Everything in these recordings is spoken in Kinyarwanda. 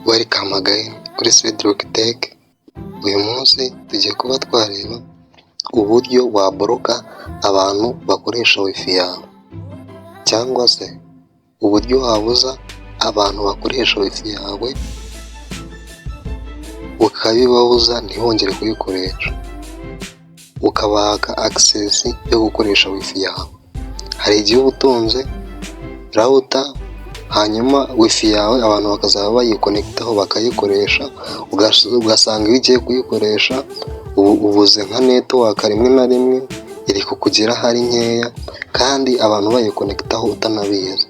Welcome again kuri Cedric Tech. Uyu munsi tugiye kuba twareba uburyo waboroka abantu bakoresha wifi yawe, cyangwa se uburyo wabuza abantu bakoresha wifi yawe ukabibabuza ntibongere kuyikoresha, ukabaka access yo gukoresha wifi yawe. Hari igihe uba utunze router, hanyuma wifi yawe abantu bakazaba bayikonekitaho bakayikoresha, ugasanga iyo ugiye kuyikoresha ubuze nka network rimwe na rimwe iri kukugera hari nkeya, kandi abantu bayikonekitaho utanabizi.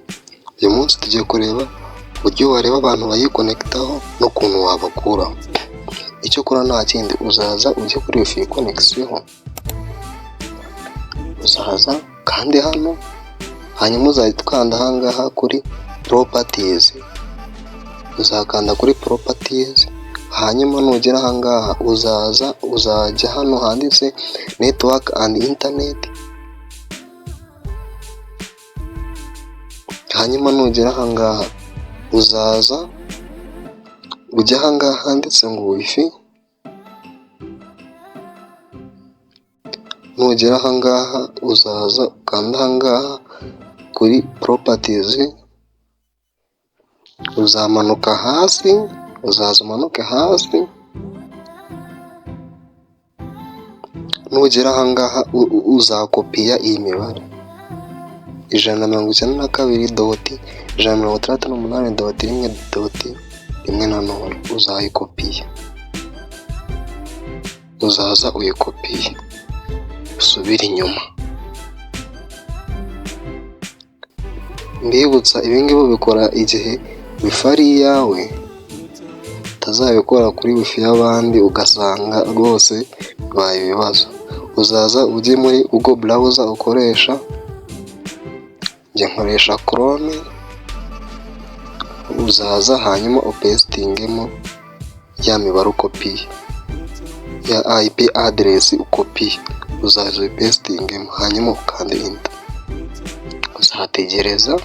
Uyu munsi tugiye kureba uburyo wareba abantu bayikonekitaho n'ukuntu wabakuraho. Icyo ukora nta kindi, uzaza ujye kuri wifi connection, uzaza kandi hano, hanyuma uzahita ukanda ahangaha kuri properties, uzakanda kuri properties, hanyuma nugera ahangaha uzajya hano handitse network and internet, hanyuma nugera ahangaha uzaza ujya ahangaha handitse ngo wifi, nugera ahangaha uzaza ukanda ahangaha kuri properties, uzamanuka hasi, uzaza umanuke hasi, nugera ahangaha uzakopiya iyi mibare 192.168.1.1.0, uzayikopiya, uzaza uyikopiye, usubire inyuma. Mbibutsa ibingibi bikora igihe wifi ari iyawe, utazabikora kuri wifi y'abandi ugasanga rwose bibaye ibibazo. Uzaza ujye muri Google browser ukoresha, njye nkoresha Chrome, uzaza hanyuma upestingemo ya mibare ukopiye, ya IP address ukopiye, uzaza upestingemo hanyuma ukanda enter, uzategereza.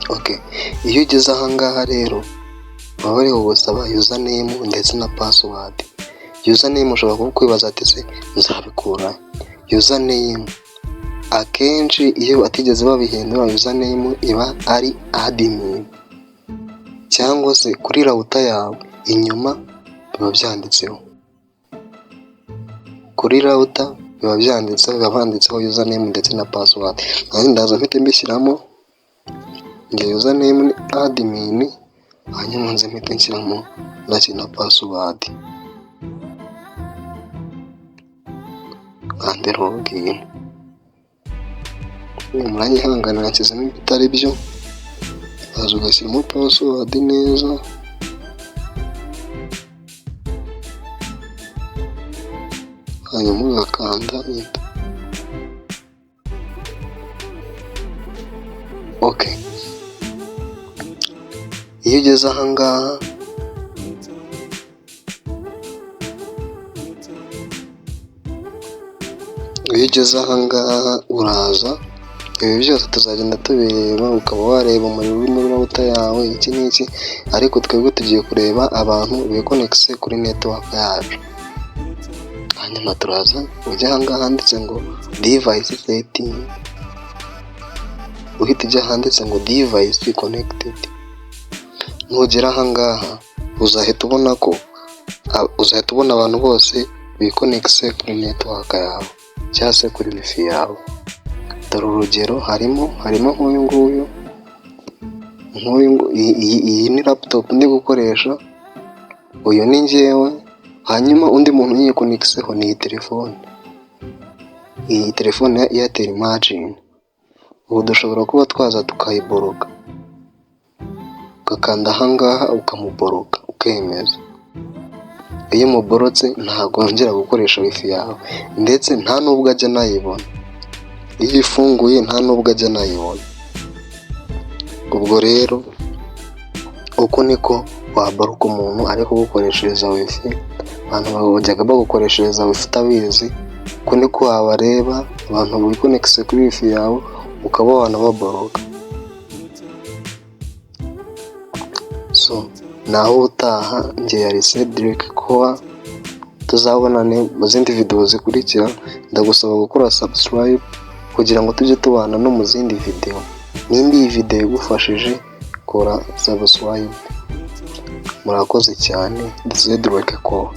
Okay, iyo ugeze ahangaha rero baba bari gusaba username ndetse na password. Username ushobora kukwibaza ati se nzabikura. Username akenshi iyo batigeze babihindura, username iba ari admin, cyangwa se kuri router yawe inyuma biba byanditseho, kuri router biba byanditseho, biba banditseho username ndetse na password. Nanjye ndaza mpite mbishyiramo, nge username ni admin, hanyuma nze mpite nshyiramo na password, and login. Muranyihanganira nshyizemo ibitari byo, uzaza ugashyiramo password neza, hanyuma ugakanda enter. Okay, iyo ugeze ahangaha uraza, ibi byose tuzagenda tubireba, ukaba wareba umuriro uri muri router yawe iki n'iki, ariko twebwe tugiye kureba abantu bikonekise kuri network yacu. Hanyuma turaza ujya ahangaha handitse ngo device setting, uhita ujya handitse ngo device connected. Nugera ahangaha uzahita ubona abantu bose bikonekise kuri network yawe cyangwa se kuri wifi yawe. Dore urugero, harimo nk'uyu nguyu, iyi ni laptop ndi gukoresha, uyu ni njyewe, hanyuma undi muntu yikonekiseho ni iyi telefone ya Airtel Imagine. Ubu dushobora kuba twaza tukayiboroka, ugakanda ahangaha ukamuboroka ukemeza. Iyo umuborotse ntabwo wongera gukoresha wifi yawe, ndetse nta nubwo ajya anayibona. Iyo ifunguye nta nubwo ajya anayibona. Ubwo rero uko niko waboroka umuntu ari kugukoreshereza wifi. Abantu bajyaga bagukoreshereza wifi utabizi, uko niko wabareba abantu bikonekise kuri wifi yawe ukaba wanababoroka. so naho utaha, njye yari Cedric Koa, tuzabonane mu zindi video zikurikira. Ndagusaba gukora subscribe kugira ngo tujye tubana no mu zindi video. Nimba iyi video igufashije, kora subscribe. Murakoze cyane. Cedric Koa.